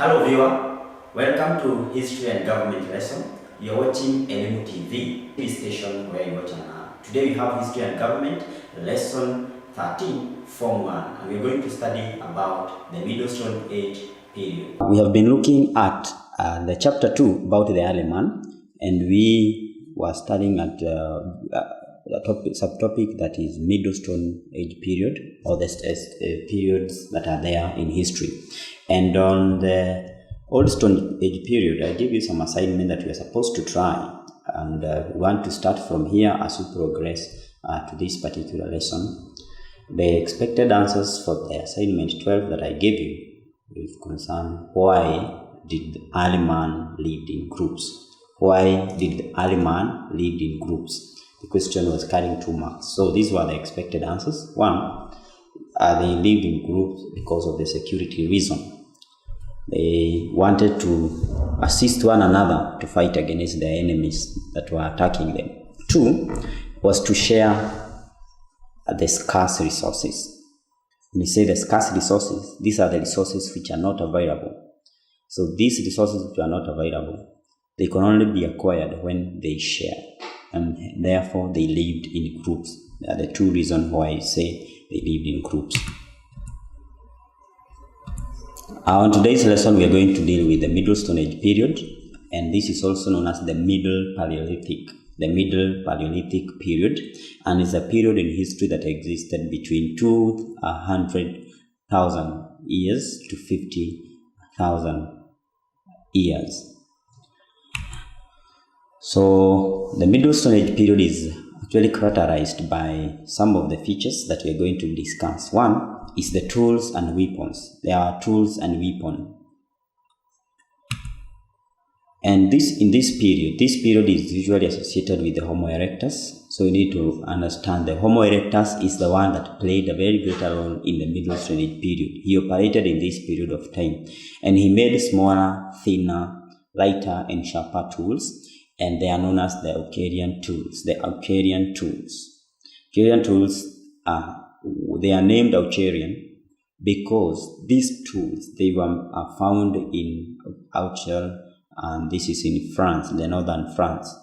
Hello viewer, welcome to History and Government lesson. You are watching LESSON TV station where you watch Today we have History and Government lesson 13 Form 1, and we are going to study about the Middle Stone Age period. We have been looking at the chapter 2 about the early man, and we were studying at subtopic that is Middle Stone Age period, or the periods that are there in history. And on the Old Stone Age period, I give you some assignment that we are supposed to try, and we want to start from here as we progress to this particular lesson. The expected answers for the assignment 12 that I gave you is concerned: why did the early man live in groups? Why did the early man live in groups? The question was carrying 2 marks. So these were the expected answers. 1, they lived in groups because of the security reason. They wanted to assist one another to fight against their enemies that were attacking them. 2 was to share the scarce resources. When you say the scarce resources, these are the resources which are not available. So these resources which are not available, they can only be acquired when they share, and therefore they lived in groups. There are the 2 reasons why I say they lived in groups. On today's lesson, we are going to deal with the Middle Stone Age period, and this is also known as the Middle Paleolithic. The Middle Paleolithic period, and is a period in history that existed between 200,000 years to 50,000 years. So the Middle Stone Age period is actually characterized by some of the features that we are going to discuss. 1 is the tools and weapons. There are tools and weapons. And in this period is usually associated with the Homo erectus. So you need to understand the Homo erectus is the one that played a very greater role in the Middle Stone Age period. He operated in this period of time, and he made smaller, thinner, lighter, and sharper tools, and they are known as the Acheulean tools. The Acheulean tools. Acheulean tools they are named Acheulean because these tools are found in Acheulean, and this is in France, the northern France.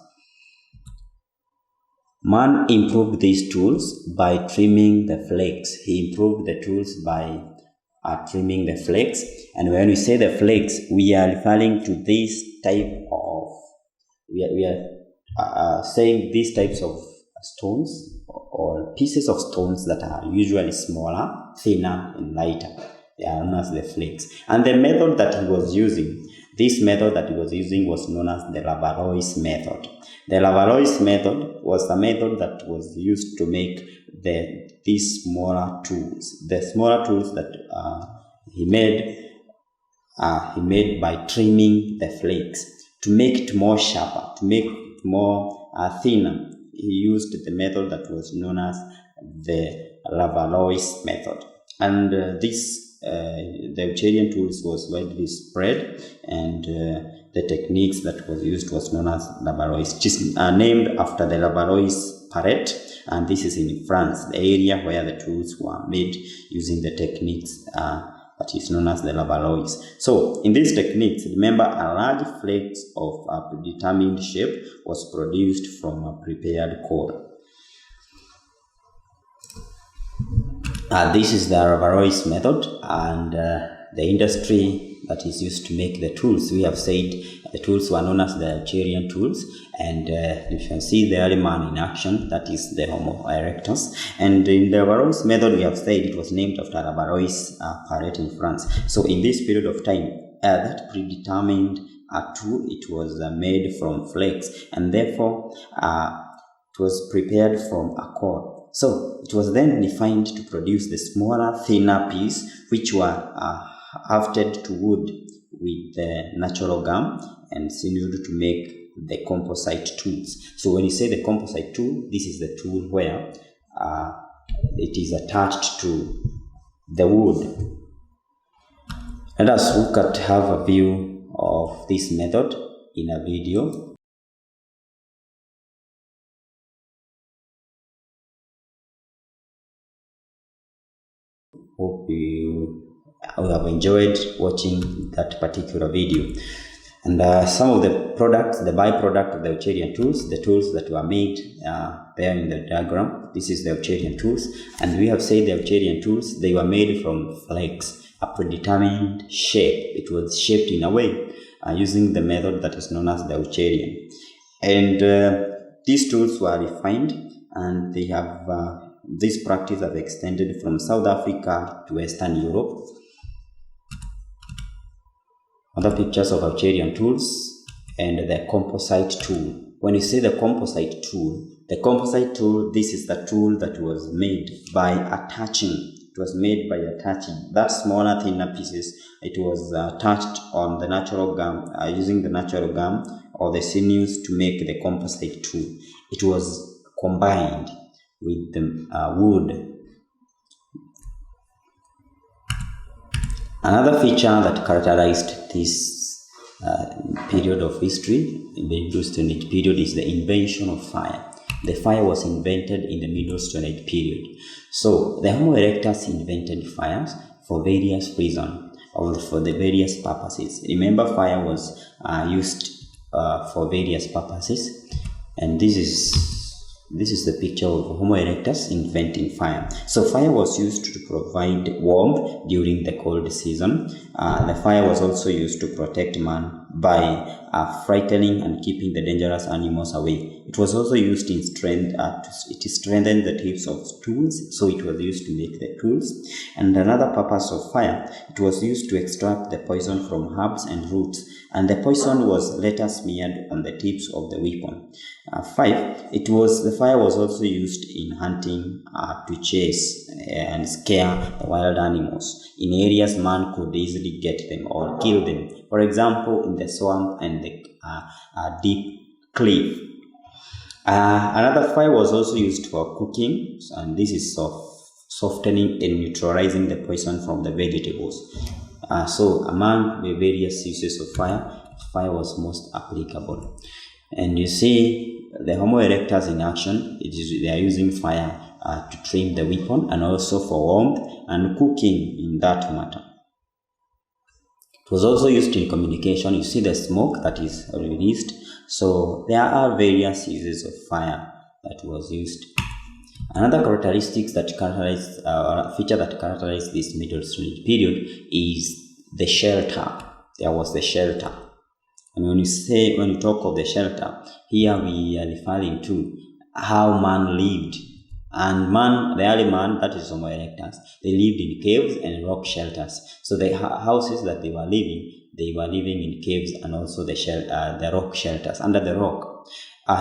Man improved these tools by trimming the flakes. He improved the tools by trimming the flakes. And when we say the flakes, we are referring to this type of, we are saying these types of stones or pieces of stones that are usually smaller, thinner, and lighter. They are known as the flakes. And the method that he was using, was known as the Lavallois method. The Lavallois method was the method that was used to make these smaller tools. The smaller tools that he made by trimming the flakes to make it more sharper, to make it more thinner. He used the method that was known as the Lavallois method, and the Acheulean tools was widely spread, and the techniques that was used was known as Lavallois, which is named after the Lavallois parrot, and this is in France, the area where the tools were made using the techniques that is known as the Lavallois. So in these techniques, remember, a large flakes of a predetermined shape was produced from a prepared core. This is the Lavallois method, and the industry that is used to make the tools. We have said the tools were known as the Acheulean tools, and you can see the early man in action, that is the Homo erectus. And in the Lavallois method, we have said it was named after Lavallois parrot in France. So in this period of time, that predetermined tool, it was made from flakes, and therefore it was prepared from a core. So it was then refined to produce the smaller, thinner piece, which were hafted to wood with the natural gum and sinewed to make the composite tools. So when you say the composite tool, this is the tool where it is attached to the wood. Let us have a view of this method in a video. Hope you we have enjoyed watching that particular video. And some of the products, the byproduct of the Acheulean tools, the tools that were made there in the diagram. This is the Acheulean tools, and we have said the Acheulean tools, they were made from flakes, a predetermined shape. It was shaped in a way using the method that is known as the Acheulean. And these tools were refined, and they have this practice have extended from South Africa to Western Europe. Other pictures of Acheulean tools and the composite tool. When you say the composite tool, this is the tool that was made by attaching. It was made by attaching that smaller, thinner pieces. It was attached on the natural gum, using the natural gum or the sinews to make the composite tool. It was combined with the wood. Another feature that characterized this period of history, in the Middle Stone Age period, is the invention of fire. The fire was invented in the Middle Stone Age period. So the Homo erectus invented fires for various reasons, or for the various purposes. Remember, fire was used for various purposes, and this is the picture of Homo erectus inventing fire. So fire was used to provide warmth during the cold season. The fire was also used to protect man by frightening and keeping the dangerous animals away. It was also used in strength. It strengthened the tips of tools, so it was used to make the tools. And another purpose of fire, it was used to extract the poison from herbs and roots, and the poison was later smeared on the tips of the weapon. 5. The fire was also used in hunting to chase and scare the wild animals in areas man could easily get them or kill them. For example, in the swamp and the deep cliff. Another fire was also used for cooking, and this is softening and neutralizing the poison from the vegetables. So among the various uses of fire, fire was most applicable. And you see the Homo erectus in action. They are using fire to trim the weapon and also for warmth and cooking in that matter. It was also used in communication. You see the smoke that is released. So there are various uses of fire that was used. Another characteristics that characterize, feature that characterized this Middle Stone Age period is the shelter. There was the shelter. And when you talk of the shelter, here we are referring to how man lived. And the early man, that is Homo erectus, they lived in caves and rock shelters. So the houses that they were living in caves and also the rock shelters, under the rock.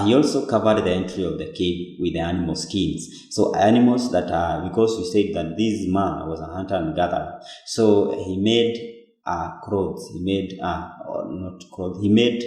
He also covered the entry of the cave with the animal skins. So animals that because we said that this man was a hunter and gatherer, so he made clothes. He made not clothes. He made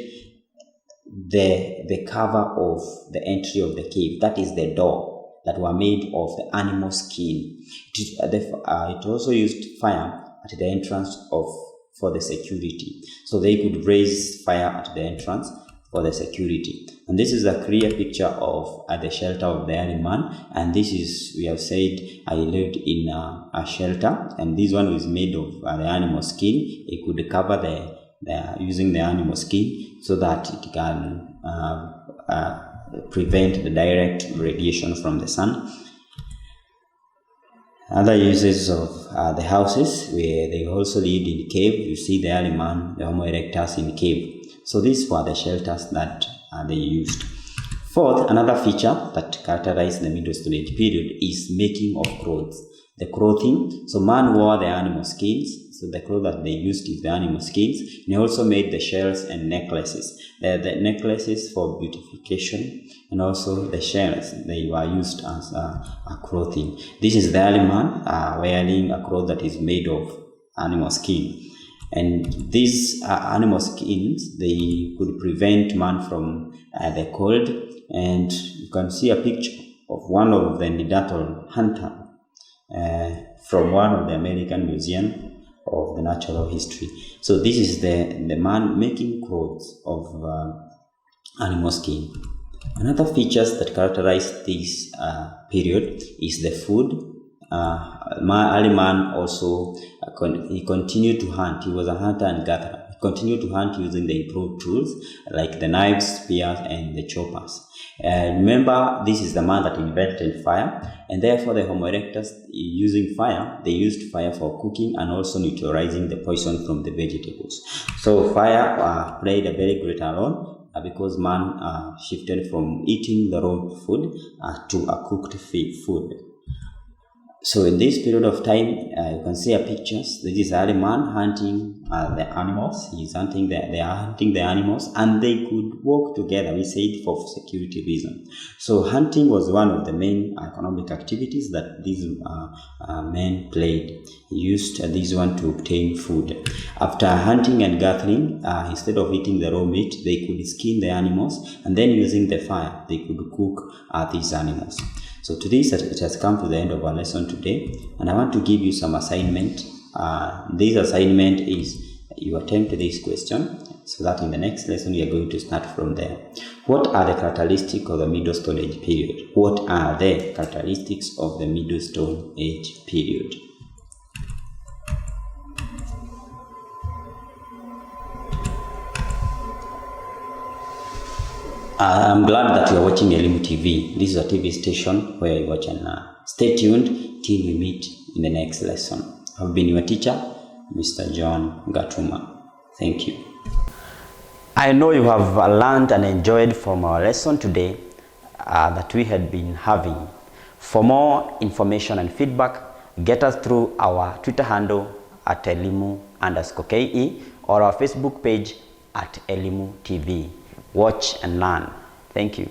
the cover of the entry of the cave. That is the door that were made of the animal skin. It also used fire at the entrance for the security. So they could raise fire at the entrance for the security. And this is a clear picture of the shelter of the early man. And this is, we have said, I lived in a shelter, and this one was made of the animal skin. It could cover using the animal skin so that it can prevent the direct radiation from the sun. Other uses of the houses, where they also lived in cave. You see the early man, the Homo erectus, in cave. So these were the shelters that they used. Fourth, another feature that characterized the Middle Stone Age period is making of clothes. The clothing, so man wore the animal skins, so the clothes that they used is the animal skins. They also made the shells and necklaces. The necklaces for beautification, and also the shells, they were used as a clothing. This is the early man wearing a cloth that is made of animal skin. And these animal skins, they could prevent man from the cold. And you can see a picture of one of the Neanderthal hunter from one of the American Museum of the Natural History. So this is the man making clothes of animal skin. Another features that characterize this period is the food. early man also he continued to hunt. He was a hunter and gatherer. He continued to hunt using the improved tools like the knives, spears, and the choppers. Remember, this is the man that invented fire, and therefore the Homo erectus, using fire, they used fire for cooking and also neutralizing the poison from the vegetables. So fire played a very great role because man shifted from eating the raw food to a cooked food. So in this period of time, you can see pictures. This is early man hunting the animals. He's hunting they are hunting the animals, and they could work together. We said for security reasons. So hunting was one of the main economic activities that these men played. He used this one to obtain food. After hunting and gathering, instead of eating the raw meat, they could skin the animals, and then using the fire, they could cook these animals. So to this, it has come to the end of our lesson today, and I want to give you some assignment. This assignment is you attempt this question, so that in the next lesson you are going to start from there. What are the characteristics of the Middle Stone Age period? What are the characteristics of the Middle Stone Age period? I'm glad that you are watching Elimu TV. This is a TV station where you watch and stay tuned till we meet in the next lesson. I've been your teacher, Mr. John Gatuma. Thank you. I know you have learned and enjoyed from our lesson today that we had been having. For more information and feedback, get us through our Twitter handle at Elimu_KE or our Facebook page at Elimu TV. Watch and learn. Thank you.